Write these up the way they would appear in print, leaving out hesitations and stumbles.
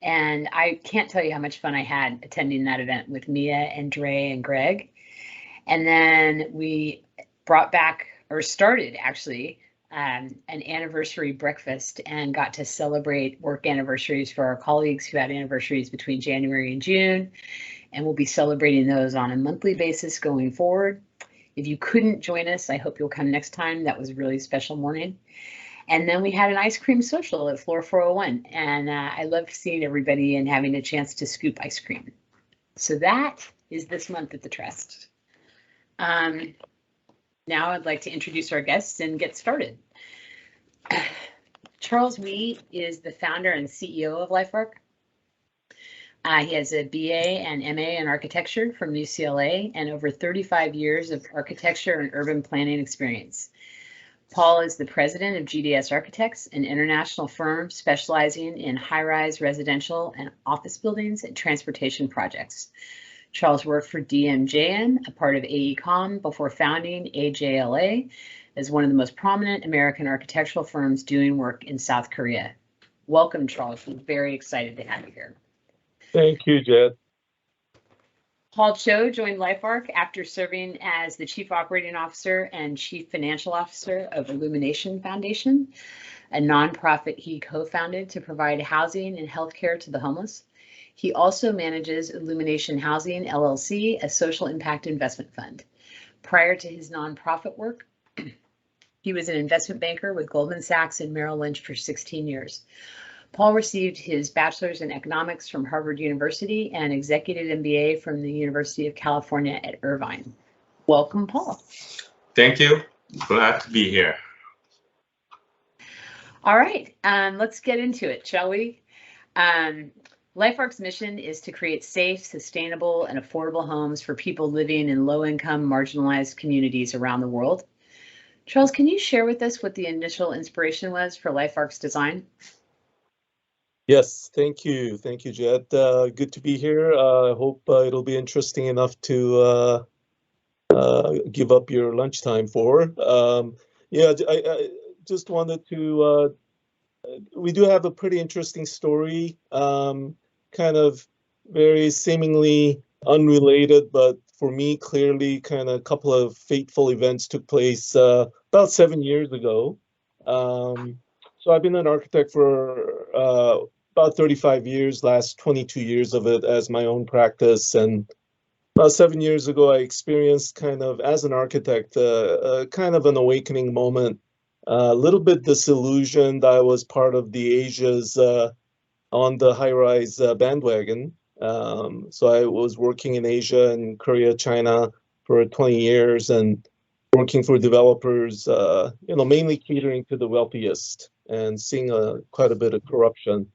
And I can't tell you how much fun I had attending that event with Mia and Dre and Greg. And then we brought back, or started actually, an anniversary breakfast and got to celebrate work anniversaries for our colleagues who had anniversaries between January and June. And we'll be celebrating those on a monthly basis going forward. If you couldn't join us, I hope you'll come next time. That was a really special morning. And then we had an ice cream social at Floor 401. And I love seeing everybody and having a chance to scoop ice cream. So that is this month at the Trust. Now I'd like to introduce our guests and get started. Charles Wee is the founder and CEO of LifeArc. He has a BA and MA in architecture from UCLA and over 35 years of architecture and urban planning experience. Paul is the president of GDS Architects, an international firm specializing in high-rise residential and office buildings and transportation projects. Charles worked for DMJN, a part of AECOM, before founding AJLA as one of the most prominent American architectural firms doing work in South Korea. Welcome, Charles. We're very excited to have you here. Thank you, Jed. Paul Cho joined LifeArc after serving as the Chief Operating Officer and Chief Financial Officer of Illumination Foundation, a nonprofit he co-founded to provide housing and healthcare to the homeless. He also manages Illumination Housing, LLC, a social impact investment fund. Prior to his nonprofit work, he was an investment banker with Goldman Sachs and Merrill Lynch for 16 years. Paul received his bachelor's in economics from Harvard University and executive MBA from the University of California at Irvine. Welcome, Paul. Thank you. Glad to be here. All right, let's get into it, shall we? LifeArc's mission is to create safe, sustainable, and affordable homes for people living in low-income, marginalized communities around the world. Charles, can you share with us what the initial inspiration was for LifeArc's design? Yes, thank you. Thank you, Jed. Good to be here. I hope it'll be interesting enough to give up your lunchtime for. I just wanted to, we do have a pretty interesting story, kind of very seemingly unrelated, but for me, clearly kind of a couple of fateful events took place about 7 years ago. So I've been an architect for about 35 years, last 22 years of it as my own practice. And about 7 years ago, I experienced kind of, as an architect, kind of an awakening moment, a little bit disillusioned. I was part of the Asia's on the high-rise bandwagon. So I was working in Asia and Korea, China for 20 years and working for developers, mainly catering to the wealthiest and seeing quite a bit of corruption.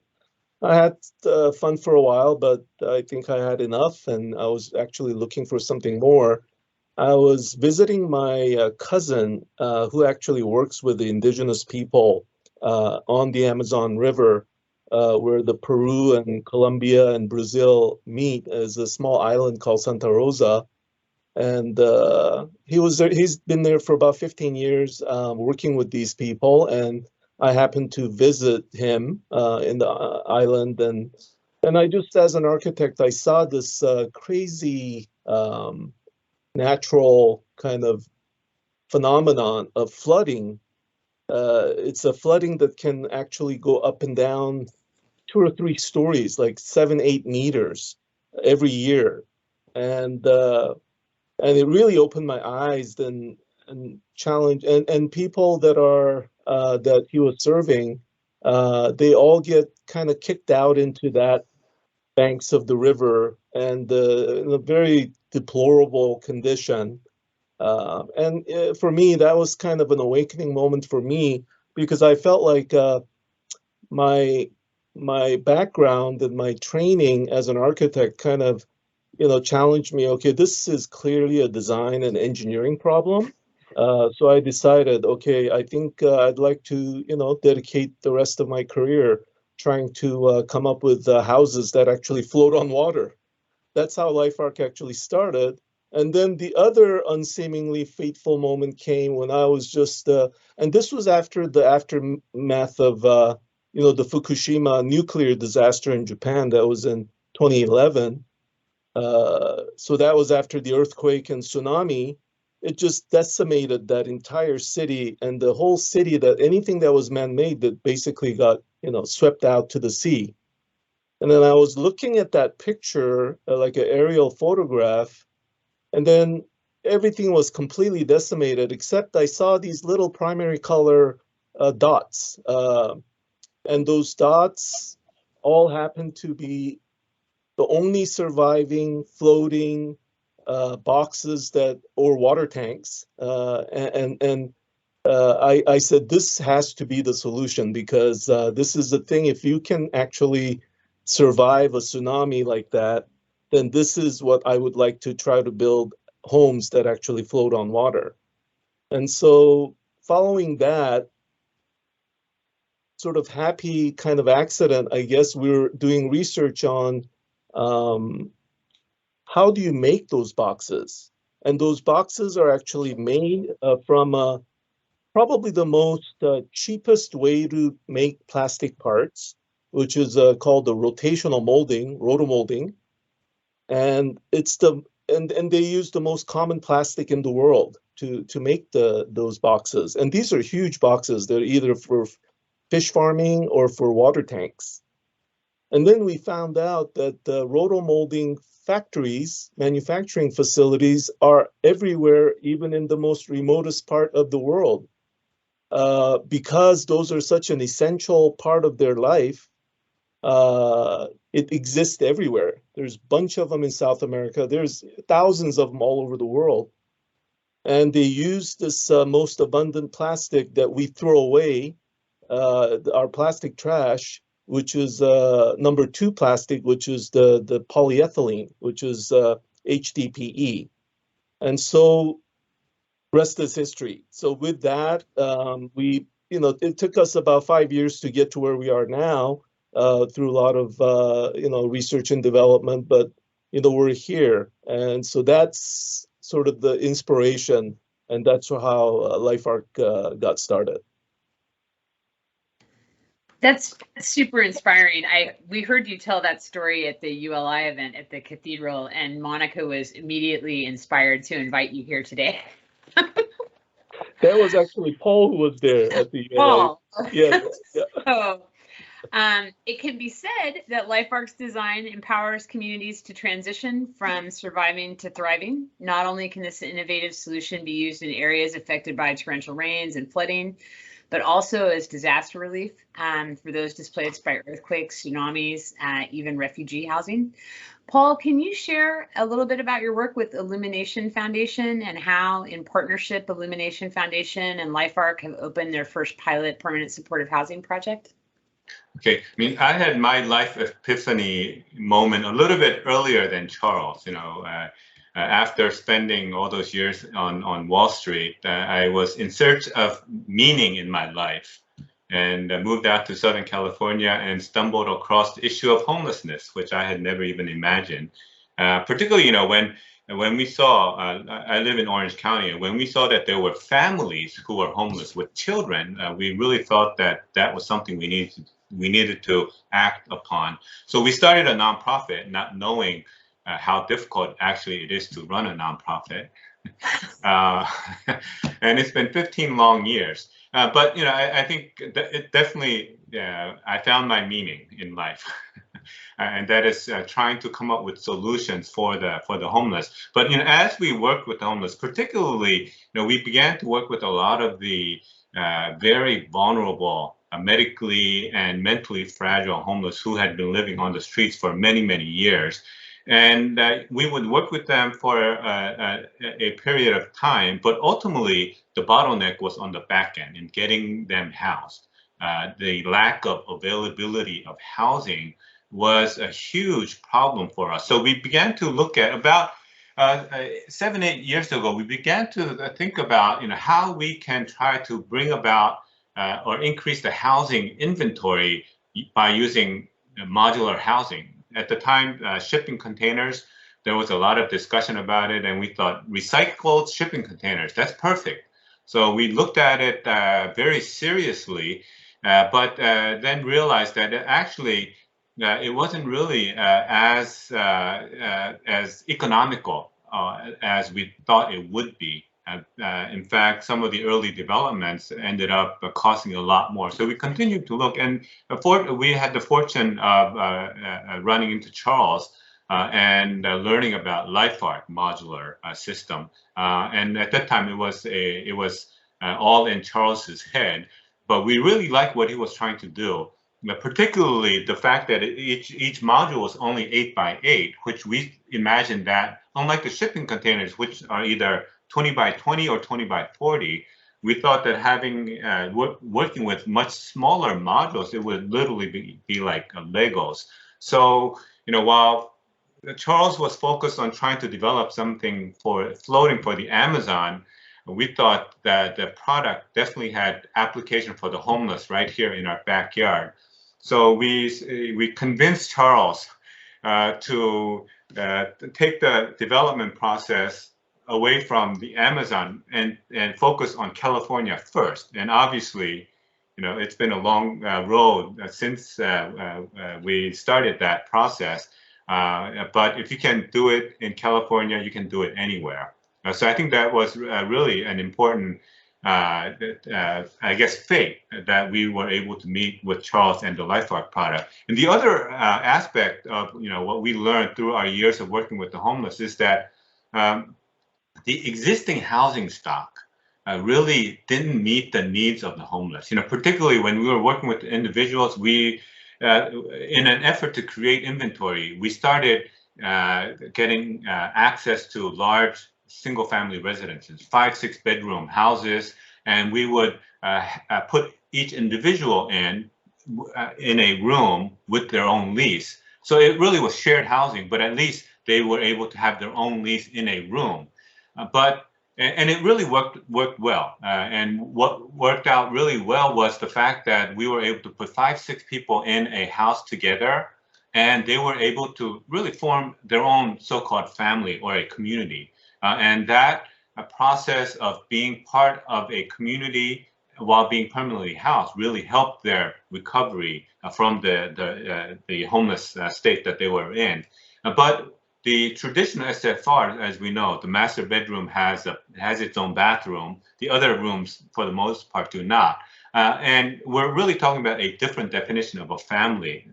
I had fun for a while, but I think I had enough and I was actually looking for something more. I was visiting my cousin who actually works with the indigenous people on the Amazon River, where the Peru and Colombia and Brazil meet, as a small island called Santa Rosa. And he's been there for about 15 years working with these people. And I happened to visit him in the island. And I just, as an architect, I saw this crazy natural kind of phenomenon of flooding. It's a flooding that can actually go up and down 2 or 3 stories, like 7, 8 meters every year. And it really opened my eyes and challenged, and people that are that he was serving, they all get kind of kicked out into that banks of the river and in a very deplorable condition. And for me, that was kind of an awakening moment for me, because I felt like my background and my training as an architect kind of, challenged me. Okay, this is clearly a design and engineering problem. So I decided, okay, I think I'd like to, dedicate the rest of my career trying to come up with houses that actually float on water. That's how LifeArc actually started. And then the other unseemingly fateful moment came when I was just, and this was after the aftermath of the Fukushima nuclear disaster in Japan. That was in 2011. So that was after the earthquake and tsunami. It just decimated that entire city, and the whole city, that anything that was man-made, that basically got, swept out to the sea. And then I was looking at that picture, like an aerial photograph, and then everything was completely decimated, except I saw these little primary color dots. And those dots all happen to be the only surviving floating boxes or water tanks. I said, this has to be the solution, because this is the thing. If you can actually survive a tsunami like that, then this is what I would like to try to build, homes that actually float on water. And so following that sort of happy kind of accident, I guess we were doing research on how do you make those boxes? And those boxes are actually made from probably the most cheapest way to make plastic parts, which is called the rotational molding, rotomolding. And and they use the most common plastic in the world to make those boxes. And these are huge boxes. They're either for fish farming or for water tanks. And then we found out that the rotomolding factories, manufacturing facilities, are everywhere, even in the most remotest part of the world. Because those are such an essential part of their life, it exists everywhere. There's a bunch of them in South America. There's thousands of them all over the world. And they use this most abundant plastic that we throw away, our plastic trash, which is number 2 plastic, which is the polyethylene, which is HDPE. And so rest is history. So with that, it took us about 5 years to get to where we are now, through a lot of, research and development, but, we're here. And so that's sort of the inspiration, and that's how LifeArc got started. That's super inspiring. We heard you tell that story at the ULI event at the cathedral, and Monica was immediately inspired to invite you here today. That was actually Paul who was there at the Paul. Yeah. So, it can be said that LifeArc's design empowers communities to transition from surviving to thriving. Not only can this innovative solution be used in areas affected by torrential rains and flooding, but also as disaster relief for those displaced by earthquakes, tsunamis, even refugee housing. Paul, can you share a little bit about your work with Illumination Foundation and how, in partnership, Illumination Foundation and LifeArc have opened their first pilot permanent supportive housing project? Okay, I had my life epiphany moment a little bit earlier than Charles. After spending all those years on Wall Street, I was in search of meaning in my life, and moved out to Southern California and stumbled across the issue of homelessness, which I had never even imagined. Particularly, when we saw, I live in Orange County, and when we saw that there were families who were homeless with children, we really thought that that was something we needed to act upon. So we started a nonprofit, not knowing how difficult actually it is to run a nonprofit. And it's been 15 long years. But I think it definitely, I found my meaning in life. And that is trying to come up with solutions for the homeless. But as we worked with the homeless, particularly, we began to work with a lot of the very vulnerable, medically and mentally fragile homeless who had been living on the streets for many, many years. And we would work with them for a period of time, but ultimately the bottleneck was on the back end in getting them housed. The lack of availability of housing was a huge problem for us. So we began to look at about 7, 8 years ago, we began to think about how we can try to bring about or increase the housing inventory by using modular housing. At the time, shipping containers, there was a lot of discussion about it, and we thought recycled shipping containers, that's perfect. So we looked at it very seriously, but then realized that actually it wasn't really as economical as we thought it would be. In fact, some of the early developments ended up costing a lot more. So we continued to look, and we had the fortune of running into Charles and learning about LifeArc modular system. And at that time, it was all in Charles's head. But we really liked what he was trying to do, particularly the fact that each module was only 8 by 8, which we imagined that, unlike the shipping containers, which are either 20 by 20 or 20 by 40, we thought that having working with much smaller modules, it would literally be like Legos. So, while Charles was focused on trying to develop something for floating for the Amazon, we thought that the product definitely had application for the homeless right here in our backyard. So we convinced Charles to take the development process away from the Amazon and focus on California first. And obviously, it's been a long road since we started that process. But if you can do it in California, you can do it anywhere. So I think that was really an important, I guess, fate that we were able to meet with Charles and the LifeArc product. And the other aspect of what we learned through our years of working with the homeless is that the existing housing stock really didn't meet the needs of the homeless. Particularly when we were working with individuals, we, in an effort to create inventory, we started getting access to large single-family residences, 5-6 bedroom houses, and we would put each individual in a room with their own lease. So it really was shared housing, but at least they were able to have their own lease in a room. And it really worked well. And what worked out really well was the fact that we were able to put 5-6 people in a house together, and they were able to really form their own so-called family or a community. And that process of being part of a community while being permanently housed really helped their recovery from the homeless state that they were in. But the traditional SFR, as we know, the master bedroom has its own bathroom. The other rooms, for the most part, do not. And we're really talking about a different definition of a family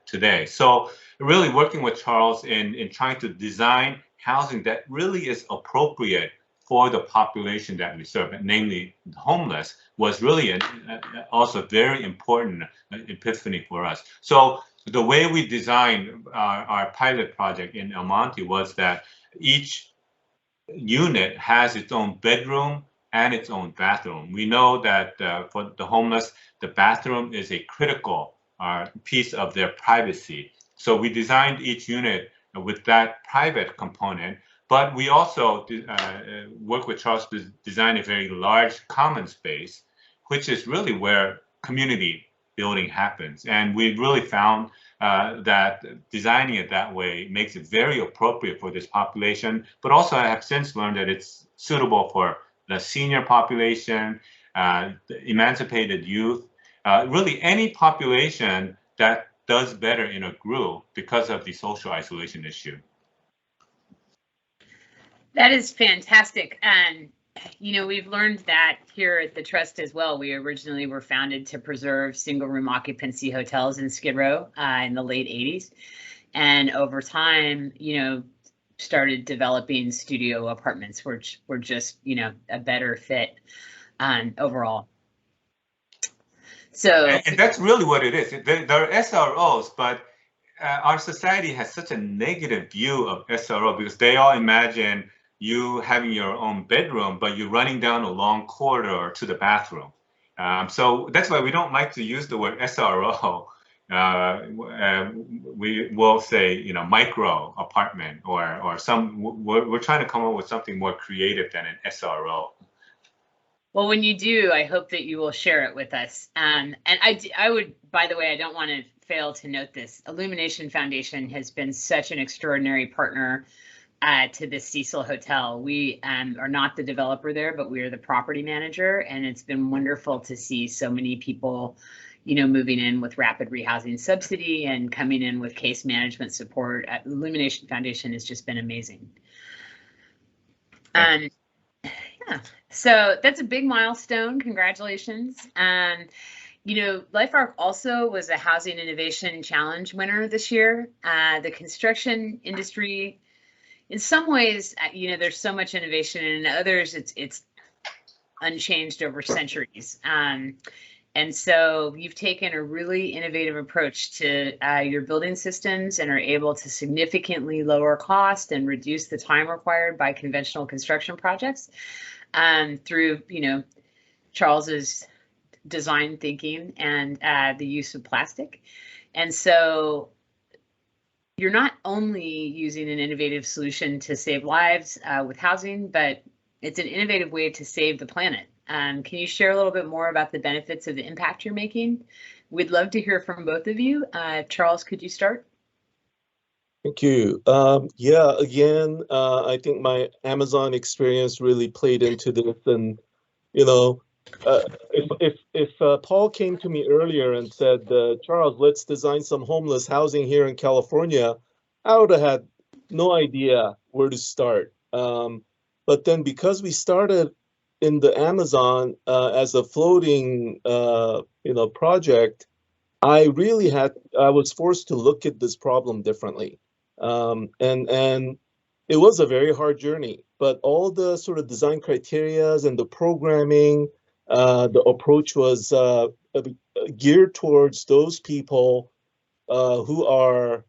today. So really working with Charles in trying to design housing that really is appropriate for the population that we serve, namely the homeless, was really also very important epiphany for us. So the way we designed our pilot project in El Monte was that each unit has its own bedroom and its own bathroom. We know that for the homeless, the bathroom is a critical piece of their privacy. So we designed each unit with that private component, but we also work with Charles to design a very large common space, which is really where community building happens. And we really found that designing it that way makes it very appropriate for this population, but also I have since learned that it's suitable for the senior population, the emancipated youth, really any population that does better in a group because of the social isolation issue. That is fantastic. And, we've learned that here at the Trust as well. We originally were founded to preserve single room occupancy hotels in Skid Row in the late 80s. And over time, started developing studio apartments, which were just, a better fit overall. So, and that's really what it is. There are SROs, but our society has such a negative view of SRO because they all imagine you having your own bedroom, but you're running down a long corridor to the bathroom. So that's why we don't like to use the word SRO. We will say, micro apartment or some. We're trying to come up with something more creative than an SRO. Well, when you do, I hope that you will share it with us. And I would, by the way, I don't want to fail to note this. Illumination Foundation has been such an extraordinary partner to the Cecil Hotel. We are not the developer there, but we are the property manager. And it's been wonderful to see so many people, moving in with rapid rehousing subsidy and coming in with case management support. Illumination Foundation has just been amazing. Yeah, so that's a big milestone. Congratulations. LifeArc also was a Housing Innovation Challenge winner this year. The construction industry, in some ways, there's so much innovation, and in others, it's unchanged over centuries. And so you've taken a really innovative approach to your building systems and are able to significantly lower cost and reduce the time required by conventional construction projects through, Charles's design thinking and the use of plastic. And so you're not only using an innovative solution to save lives with housing, but it's an innovative way to save the planet. Can you share a little bit more about the benefits of the impact you're making? We'd love to hear from both of you. Charles, could you start? Thank you. Yeah, again, I think my Amazon experience really played into this. And, if Paul came to me earlier and said, Charles, let's design some homeless housing here in California, I would have had no idea where to start. But then because we started in the Amazon as a floating, project, I was forced to look at this problem differently. And it was a very hard journey, but all the sort of design criterias and the programming, the approach was geared towards those people who are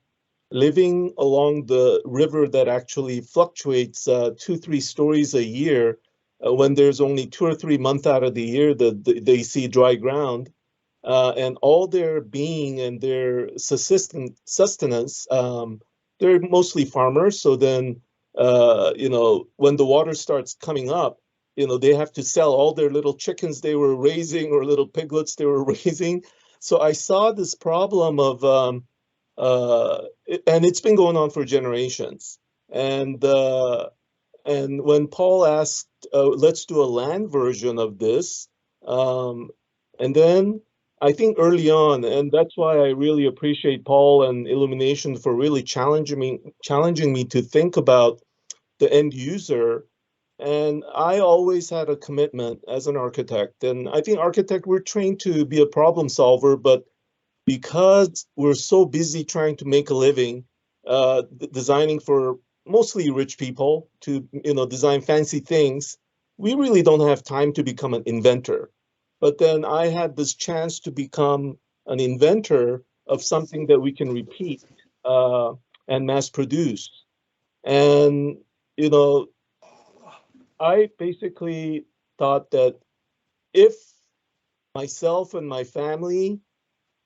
living along the river that actually fluctuates 2-3 stories a year when there's only 2 or 3 months out of the year that they see dry ground. And all their being and their sustenance, they're mostly farmers. So then, when the water starts coming up, they have to sell all their little chickens they were raising or little piglets they were raising. So I saw this problem of, and it's been going on for generations. And when Paul asked, let's do a land version of this, and then I think early on, and that's why I really appreciate Paul and Illumination for really challenging me to think about the end user. And I always had a commitment as an architect. And I think we're trained to be a problem solver, but because we're so busy trying to make a living, designing for mostly rich people to, design fancy things, we really don't have time to become an inventor. But then I had this chance to become an inventor of something that we can repeat and mass produce. And, I basically thought that if myself and my family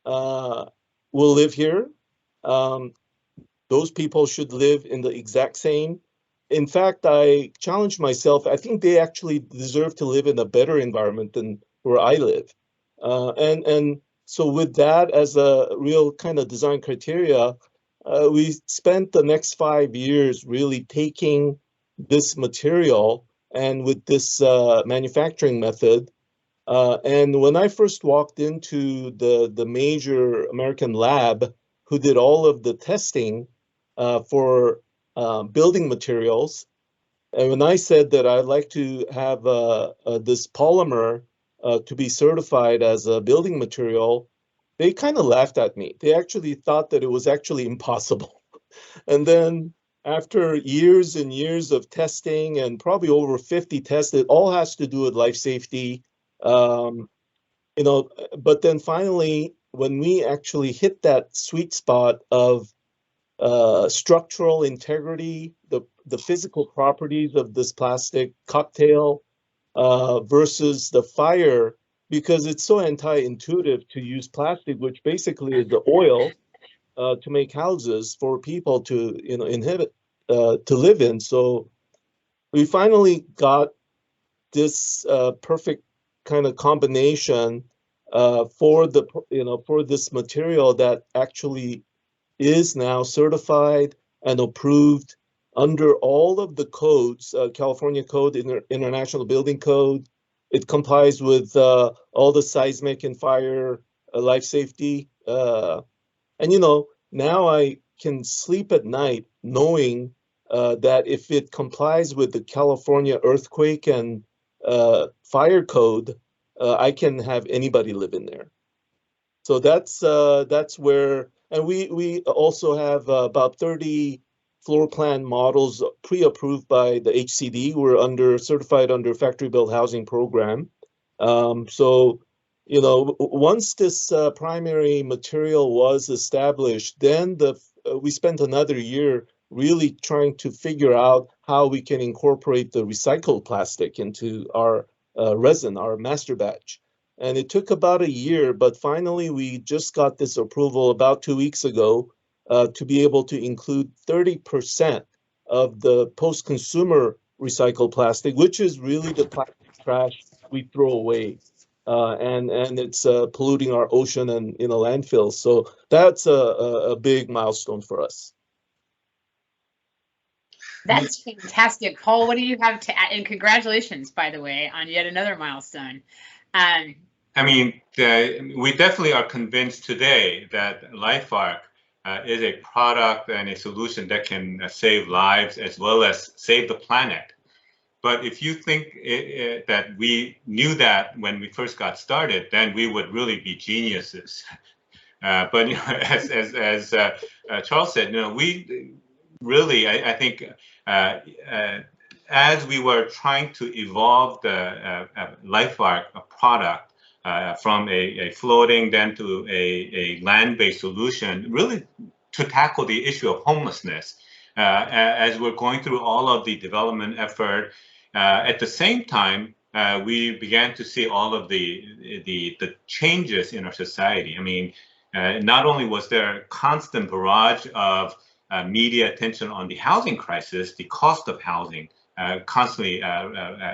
will live here, those people should live in the exact same. In fact, I challenged myself. I think they actually deserve to live in a better environment than where I live. And so with that as a real kind of design criteria, we spent the next 5 years really taking this material and with this manufacturing method. And when I first walked into the major American lab who did all of the testing for building materials, and when I said that I'd like to have this polymer to be certified as a building material, they kind of laughed at me. They actually thought that it was actually impossible. And then after years and years of testing and probably over 50 tests, it all has to do with life safety. But then finally, when we actually hit that sweet spot of structural integrity, the physical properties of this plastic cocktail versus the fire, because it's so anti-intuitive to use plastic, which basically is the oil to make houses for people to to live in. So we finally got this perfect kind of combination for this material that actually is now certified and approved under all of the codes, California Code, International Building Code. It complies with all the seismic and fire life safety. And now I can sleep at night knowing that if it complies with the California earthquake and fire code, I can have anybody live in there. So that's where, and we also have about 30 floor plan models pre-approved by the HCD. We're certified under Factory Built Housing Program. So once this primary material was established, then we spent another year really trying to figure out how we can incorporate the recycled plastic into our resin, our master batch. And it took about a year, but finally we just got this approval about 2 weeks ago to be able to include 30% of the post-consumer recycled plastic, which is really the plastic trash we throw away. And it's polluting our ocean and landfills. So that's a big milestone for us. That's fantastic, Paul. What do you have to add? And congratulations, by the way, on yet another milestone. I mean, we definitely are convinced today that LifeArc is a product and a solution that can save lives as well as save the planet. But if you think that we knew that when we first got started, then we would really be geniuses. But as Charles said, we really, I think, as we were trying to evolve the LifeArc product from a floating then to a land-based solution, really to tackle the issue of homelessness, as we're going through all of the development effort. At the same time, we began to see all of the changes in our society. I mean, not only was there a constant barrage of media attention on the housing crisis, the cost of housing constantly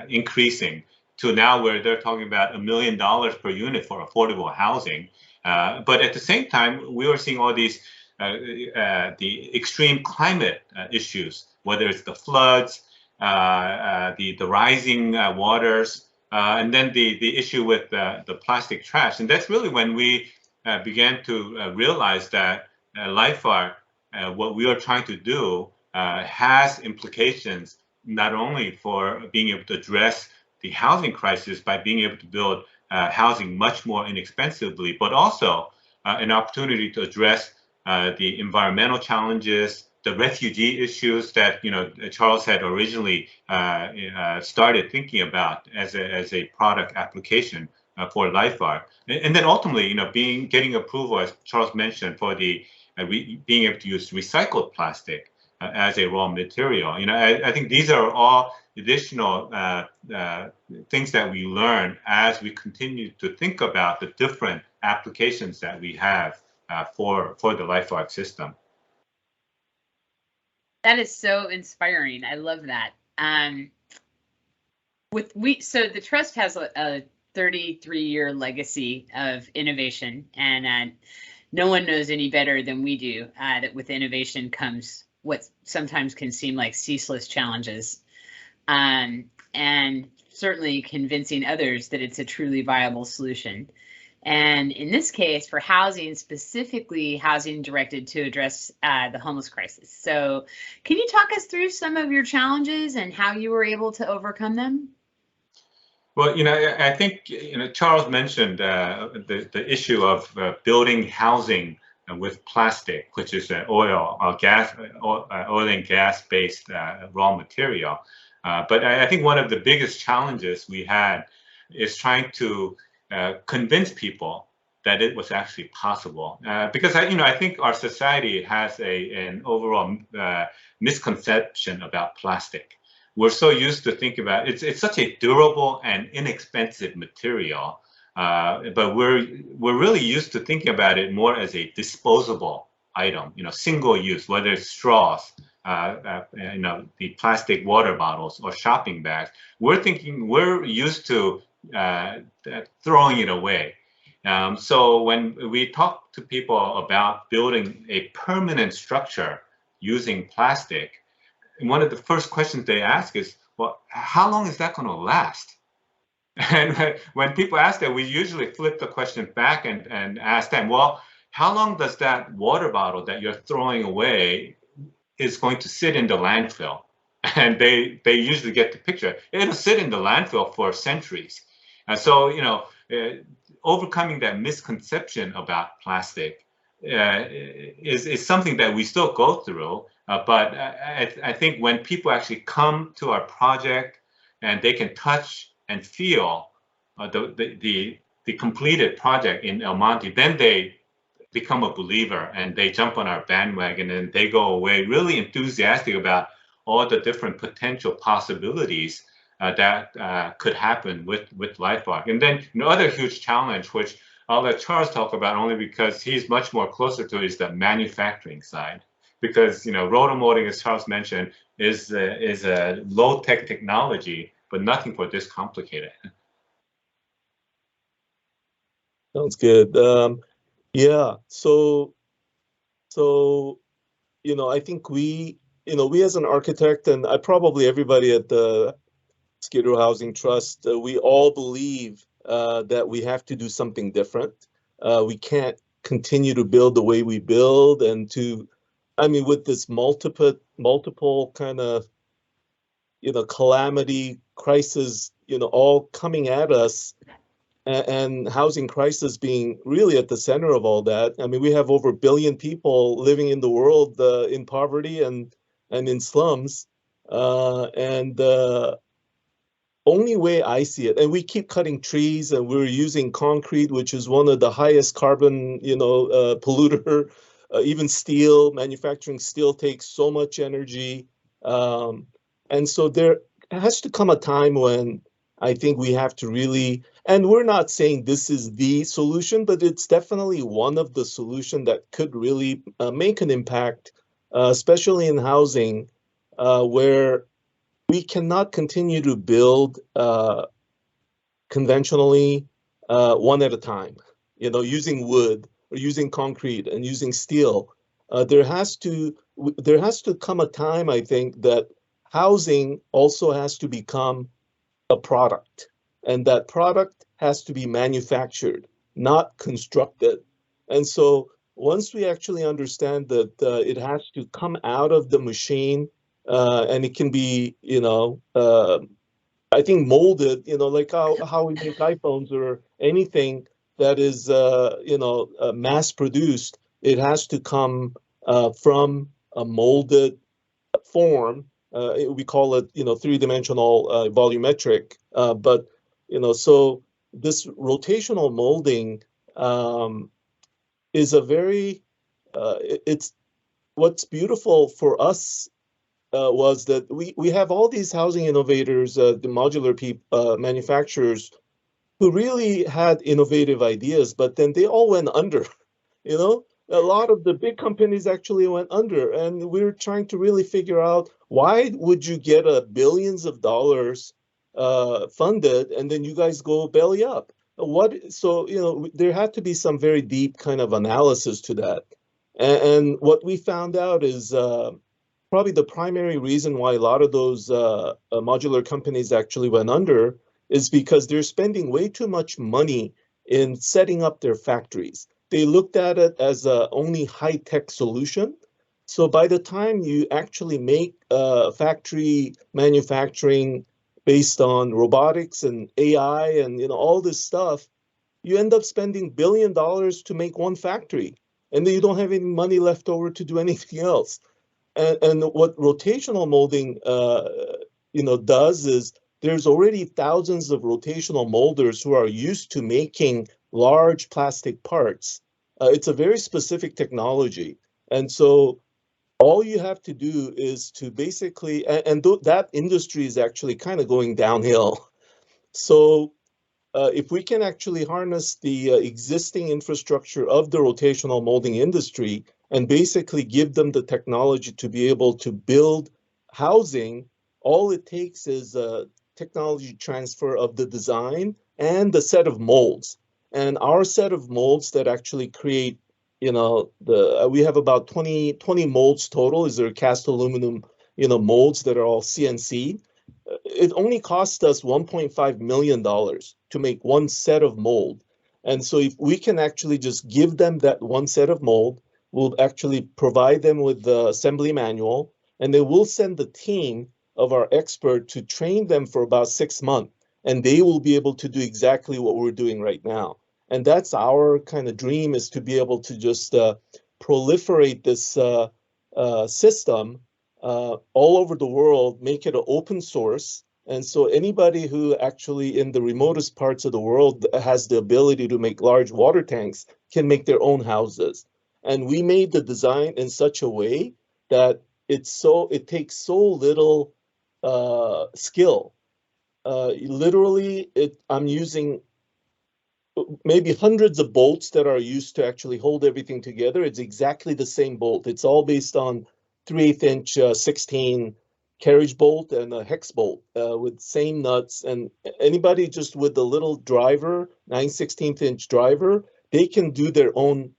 increasing to now where they're talking about $1 million per unit for affordable housing. But at the same time, we were seeing all these the extreme climate issues, whether it's the floods, the rising waters, and then the issue with the plastic trash. And that's really when we began to realize that LifeArc, what we are trying to do, has implications not only for being able to address the housing crisis by being able to build housing much more inexpensively, but also an opportunity to address the environmental challenges, the refugee issues that Charles had originally started thinking about as a product application for LifeArc, and then ultimately getting approval, as Charles mentioned, for the being able to use recycled plastic as a raw material. I think these are all additional things that we learn as we continue to think about the different applications that we have for the LifeArc system. That is so inspiring. I love that. So the trust has a 33-year legacy of innovation, and no one knows any better than we do that with innovation comes what sometimes can seem like ceaseless challenges, and certainly convincing others that it's a truly viable solution. And in this case, for housing, specifically housing directed to address the homeless crisis. So can you talk us through some of your challenges and how you were able to overcome them? Well, I think, Charles mentioned the issue of building housing with plastic, which is an oil and gas-based raw material. But I think one of the biggest challenges we had is trying to convince people that it was actually possible, because I think our society has an overall misconception about plastic. We're so used to thinking about it's such a durable and inexpensive material, but we're really used to thinking about it more as a disposable item, single use, whether it's straws, the plastic water bottles or shopping bags. We're used to throwing it away. So when we talk to people about building a permanent structure using plastic, one of the first questions they ask is, well, how long is that going to last? And when people ask that, we usually flip the question back and ask them, well, how long does that water bottle that you're throwing away is going to sit in the landfill? And they usually get the picture. It'll sit in the landfill for centuries. And so, overcoming that misconception about plastic is something that we still go through. But I think when people actually come to our project and they can touch and feel the completed project in El Monte, then they become a believer and they jump on our bandwagon and they go away really enthusiastic about all the different potential possibilities that could happen with LifeArc. And then another huge challenge, which I'll let Charles talk about only because he's much more closer to it, is the manufacturing side. Because rotomolding, as Charles mentioned, is a low-tech technology, but nothing for this complicated. Sounds good. Yeah. So I think we as an architect, and probably everybody at the Skid Row Housing Trust, we all believe that we have to do something different. We can't continue to build the way we build, and with this multiple kind of calamity, crisis, all coming at us, and housing crisis being really at the center of all that. We have over 1 billion people living in the world in poverty and in slums, and only way I see it, and we keep cutting trees, and we're using concrete, which is one of the highest carbon, polluter. Even steel, manufacturing steel takes so much energy, and so there has to come a time when I think we have to really, and we're not saying this is the solution, but it's definitely one of the solutions that could really make an impact, especially in housing, where we cannot continue to build conventionally, one at a time, using wood or using concrete and using steel. There has to come a time, I think, that housing also has to become a product, and that product has to be manufactured, not constructed. And so once we actually understand that it has to come out of the machine, and it can be, I think molded, like how we make iPhones or anything that is, mass produced, it has to come from a molded form. We call it, three-dimensional volumetric. But, so this rotational molding is a very, it's what's beautiful for us was that we have all these housing innovators, the modular manufacturers, who really had innovative ideas, but then they all went under. A lot of the big companies actually went under, and we're trying to really figure out, why would you get billions of dollars funded and then you guys go belly up? So there had to be some very deep kind of analysis to that, and what we found out is probably the primary reason why a lot of those modular companies actually went under is because they're spending way too much money in setting up their factories. They looked at it as a only high-tech solution. So by the time you actually make factory manufacturing based on robotics and AI and all this stuff, you end up spending $1 billion to make one factory, and then you don't have any money left over to do anything else. And what rotational molding, does is, there's already thousands of rotational molders who are used to making large plastic parts. It's a very specific technology, and so all you have to do is to basically, that industry is actually kind of going downhill. So if we can actually harness the existing infrastructure of the rotational molding industry and basically give them the technology to be able to build housing, all it takes is a technology transfer of the design and the set of molds. And our set of molds that actually create, we have about 20 molds total. Is there cast aluminum, molds that are all CNC. it only cost us $1.5 million to make one set of mold. And so if we can actually just give them that one set of mold, we'll actually provide them with the assembly manual, and then we'll send the team of our expert to train them for about 6 months, and they will be able to do exactly what we're doing right now. And that's our kind of dream, is to be able to just proliferate this system all over the world, make it an open source. And so anybody who actually in the remotest parts of the world has the ability to make large water tanks can make their own houses. And we made the design in such a way that it takes so little skill. Literally, I'm using maybe hundreds of bolts that are used to actually hold everything together. It's exactly the same bolt. It's all based on 3/8 inch 16 carriage bolt and a hex bolt with same nuts. And anybody just with the little driver, 9/16 inch driver, they can do their own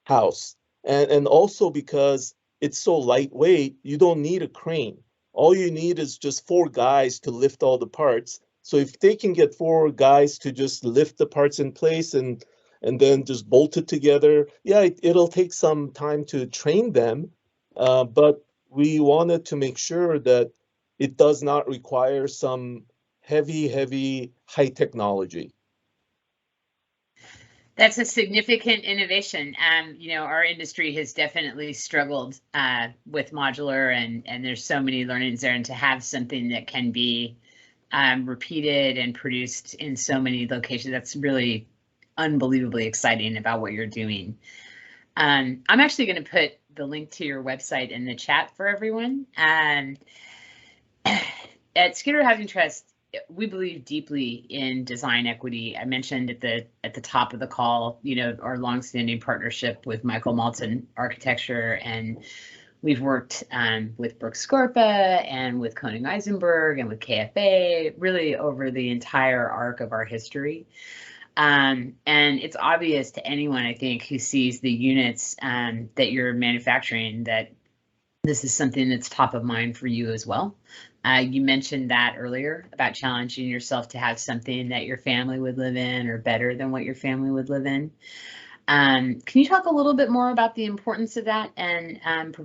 house. And also because it's so lightweight, you don't need a crane. All you need is just 4 guys to lift all the parts. So if they can get 4 guys to just lift the parts in place and then just bolt it together, yeah, it'll take some time to train them, but we wanted to make sure that it does not require some heavy high technology. That's a significant innovation. Our industry has definitely struggled with modular, and there's so many learnings there, and to have something that can be repeated and produced in so many locations, that's really unbelievably exciting about what you're doing. I'm actually going to put the link to your website in the chat for everyone. At Skidrow Housing Trust, we believe deeply in design equity. I mentioned at the top of the call, our longstanding partnership with Michael Malton Architecture, and we've worked with Brooks Scorpa and with Koenig Eisenberg and with KFA really over the entire arc of our history. And it's obvious to anyone, I think, who sees the units that you're manufacturing that this is something that's top of mind for you as well. You mentioned that earlier about challenging yourself to have something that your family would live in or better than what your family would live in. Can you talk a little bit more about the importance of that, and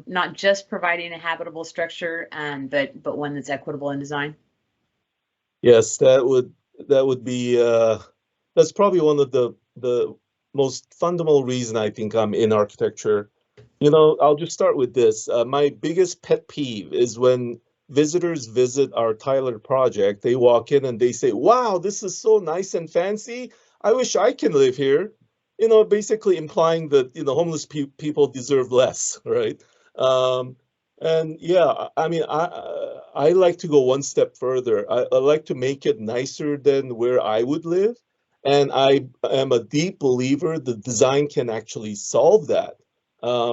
not just providing a habitable structure, but one that's equitable in design? Yes, that would be that's probably one of the most fundamental reason I think I'm in architecture. I'll just start with this. My biggest pet peeve is when visitors visit our Tyler project, they walk in and they say, "Wow, this is so nice and fancy. I wish I can live here." Basically implying that, homeless people deserve less, right? And yeah, I mean, I like to go one step further. I like to make it nicer than where I would live. And I am a deep believer that design can actually solve that.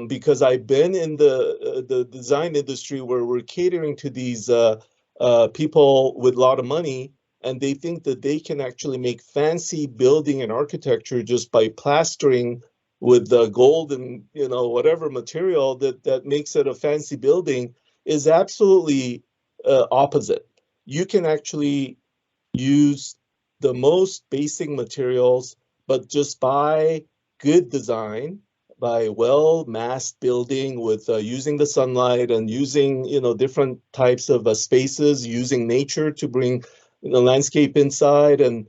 Because I've been in the design industry where we're catering to these people with a lot of money, and they think that they can actually make fancy building and architecture just by plastering with the gold and whatever material that makes it a fancy building, is absolutely opposite. You can actually use the most basic materials, but just by good design, by well-massed building with using the sunlight and using different types of spaces, using nature to bring landscape inside, and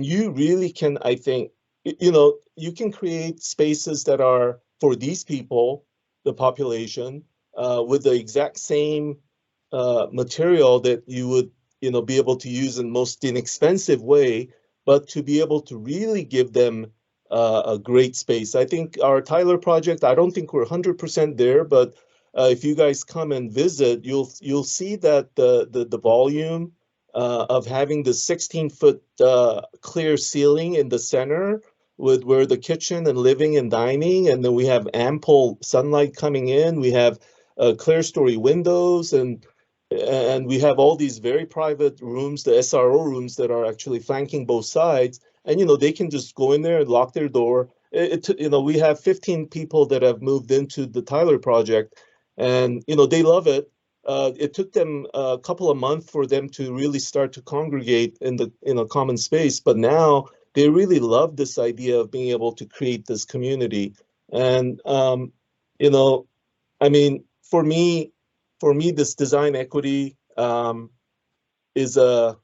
you really can, I think, you can create spaces that are for these people, the population, with the exact same material that you would be able to use in most inexpensive way, but to be able to really give them a great space. I think our Tyler project, I don't think we're 100% there, but if you guys come and visit, you'll see that the volume of having the 16-foot clear ceiling in the center with where the kitchen and living and dining, and then we have ample sunlight coming in. We have clear story windows, and we have all these very private rooms, the SRO rooms that are actually flanking both sides. And, they can just go in there and lock their door. We have 15 people that have moved into the Tyler project, and, they love it. it took them a couple of months for them to really start to congregate in a common space. But now they really love this idea of being able to create this community. And you know, I mean, for me, this design equity is a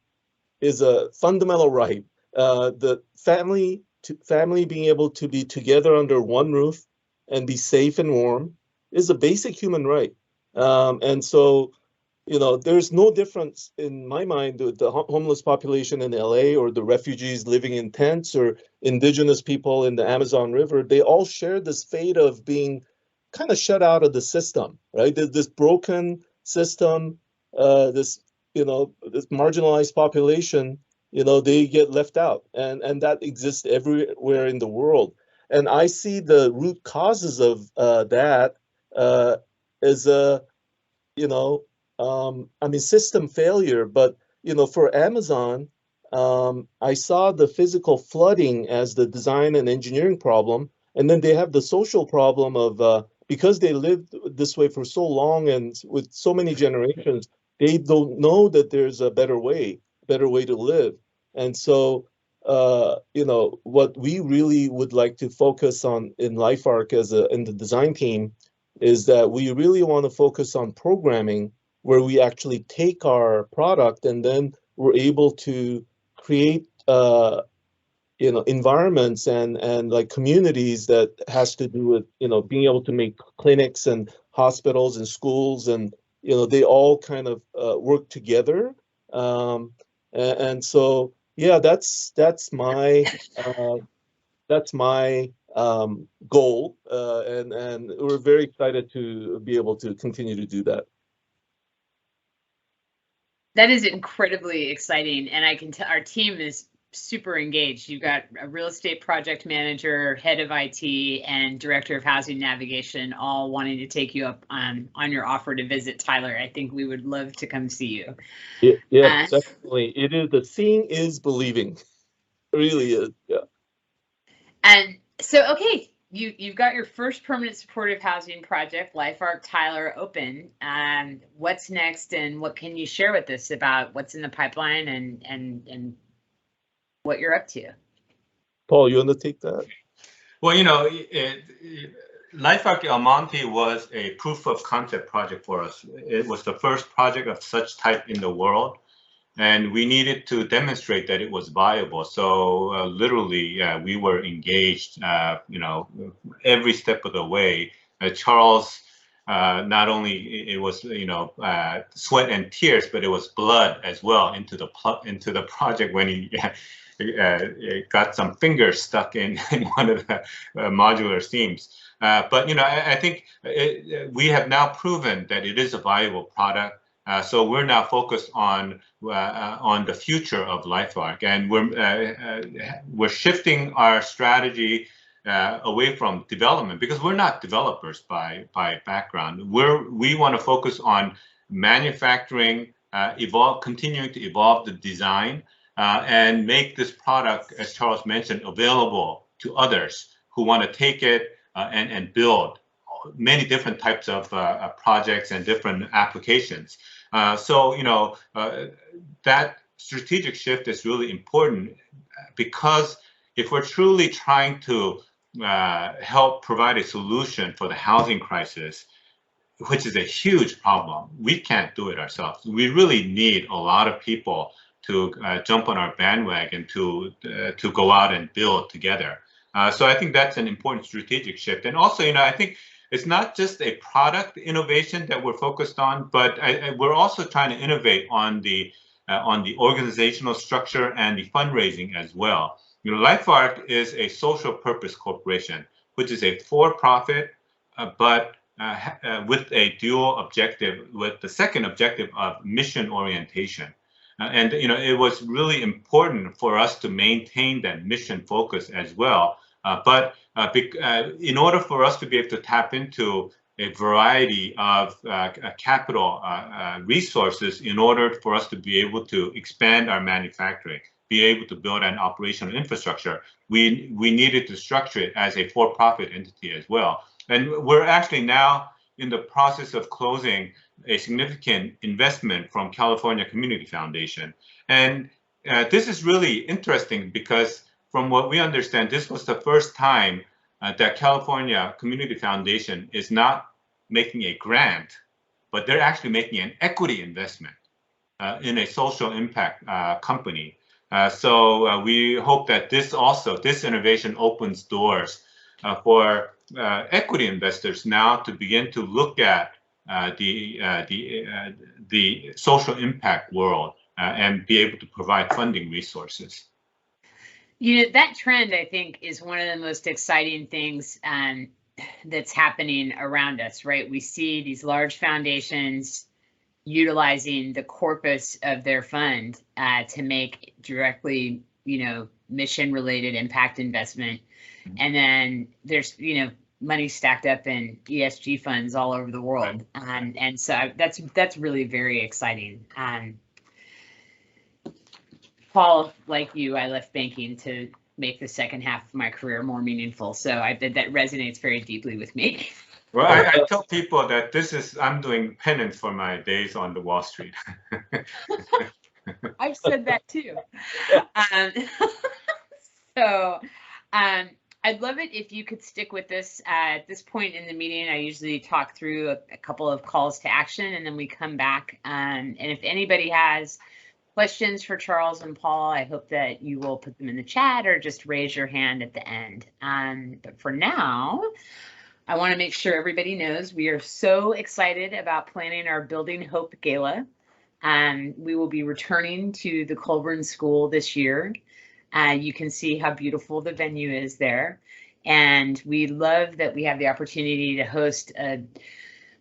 fundamental right. The family being able to be together under one roof and be safe and warm is a basic human right. And so, there's no difference in my mind with the homeless population in LA or the refugees living in tents or indigenous people in the Amazon River. They all share this fate of being kind of shut out of the system, right? There's this broken system, this marginalized population, they get left out, and that exists everywhere in the world. And I see the root causes of that as a, system failure. But, for Amazon, I saw the physical flooding as the design and engineering problem. And then they have the social problem of, because they lived this way for so long and with so many generations, they don't know that there's a better way to live. And so, what we really would like to focus on in LifeArc in the design team is that we really want to focus on programming where we actually take our product and then we're able to create environments and like communities that has to do with being able to make clinics and hospitals and schools, and they all kind of work together. And so yeah, that's my goal, and we're very excited to be able to continue to do that. That is incredibly exciting, and I can tell our team is super engaged. You've got a real estate project manager, head of IT, and director of housing navigation, all wanting to take you up on your offer to visit Tyler. I think we would love to come see you. Yeah, definitely. It is, the seeing is believing. It really is. Yeah. And so, okay, you've got your first permanent supportive housing project, LifeArc Tyler, open. What's next, and what can you share with us about what's in the pipeline and what you're up to? Paul, you want to take that? Well, LifeArc El Monte was a proof of concept project for us. It was the first project of such type in the world, and we needed to demonstrate that it was viable. So literally, we were engaged, every step of the way. Charles, not only it was sweat and tears, but it was blood as well into the project when he got some fingers stuck in one of the modular seams. But I think we have now proven that it is a viable product. So we're now focused on the future of LifeArc, and we're shifting our strategy away from development, because we're not developers by background. We want to focus on manufacturing, continuing to evolve the design, and make this product, as Charles mentioned, available to others who want to take it and build many different types of projects and different applications. So that strategic shift is really important, because if we're truly trying to help provide a solution for the housing crisis, which is a huge problem, we can't do it ourselves. We really need a lot of people to jump on our bandwagon to go out and build together. So I think that's an important strategic shift. And also, I think it's not just a product innovation that we're focused on, but we're also trying to innovate on the organizational structure and the fundraising as well. LifeArc is a social purpose corporation, which is a for-profit, but with a dual objective, with the second objective of mission orientation. And it was really important for us to maintain that mission focus as well. But in order for us to be able to tap into a variety of capital resources, in order for us to be able to expand our manufacturing, be able to build an operational infrastructure, we needed to structure it as a for-profit entity as well. And we're actually now in the process of closing a significant investment from California Community Foundation. And this is really interesting because from what we understand, this was the first time that California Community Foundation is not making a grant, but they're actually making an equity investment in a social impact company. So we hope that this innovation opens doors for equity investors now to begin to look at the social impact world and be able to provide funding resources. You know, that trend, I think, is one of the most exciting things that's happening around us, right? We see these large foundations utilizing the corpus of their fund to make directly, mission-related impact investment. And then there's, money stacked up in ESG funds all over the world. And so that's really very exciting. Paul, like you, I left banking to make the second half of my career more meaningful. So that resonates very deeply with me. Well, I tell people that I'm doing penance for my days on the Wall Street. I've said that too. I'd love it if you could stick with us. At this point in the meeting, I usually talk through a couple of calls to action, and then we come back. And if anybody has questions for Charles and Paul, I hope that you will put them in the chat or just raise your hand at the end. But for now, I want to make sure everybody knows we are so excited about planning our Building Hope Gala. We will be returning to the Colburn School this year. You can see how beautiful the venue is there. And we love that we have the opportunity to host a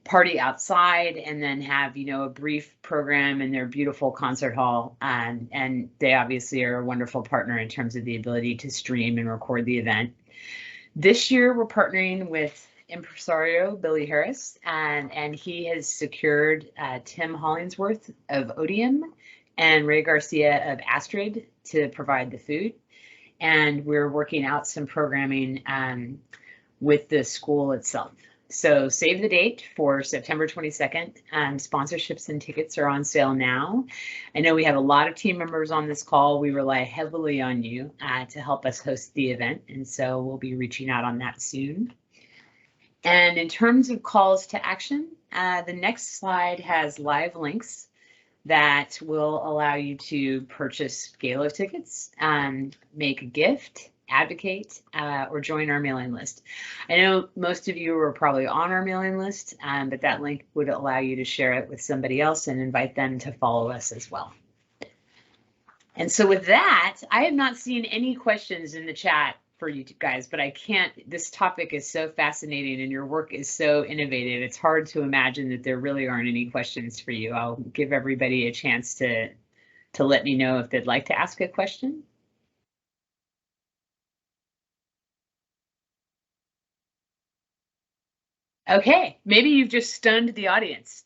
party outside and then have, a brief program in their beautiful concert hall. And they obviously are a wonderful partner in terms of the ability to stream and record the event. This year, we're partnering with impresario Billy Harris, and he has secured Tim Hollingsworth of Odium and Ray Garcia of Astrid to provide the food. And we're working out some programming with the school itself. So save the date for September 22nd. Sponsorships and tickets are on sale now. I know we have a lot of team members on this call. We rely heavily on you to help us host the event. And so we'll be reaching out on that soon. And in terms of calls to action, the next slide has live links that will allow you to purchase gala tickets, make a gift, advocate, or join our mailing list. I know most of you are probably on our mailing list, but that link would allow you to share it with somebody else and invite them to follow us as well. And so with that, I have not seen any questions in the chat for you guys, but this topic is so fascinating and your work is so innovative. It's hard to imagine that there really aren't any questions for you. I'll give everybody a chance to let me know if they'd like to ask a question. Okay, maybe you've just stunned the audience.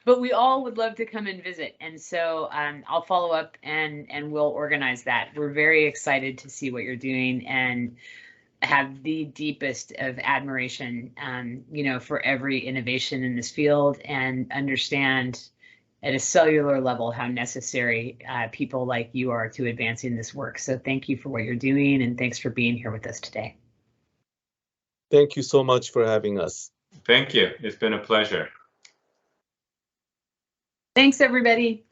But we all would love to come and visit. And so I'll follow up and we'll organize that. We're very excited to see what you're doing and have the deepest of admiration, for every innovation in this field and understand at a cellular level how necessary people like you are to advancing this work. So thank you for what you're doing and thanks for being here with us today. Thank you so much for having us. Thank you. It's been a pleasure. Thanks, everybody.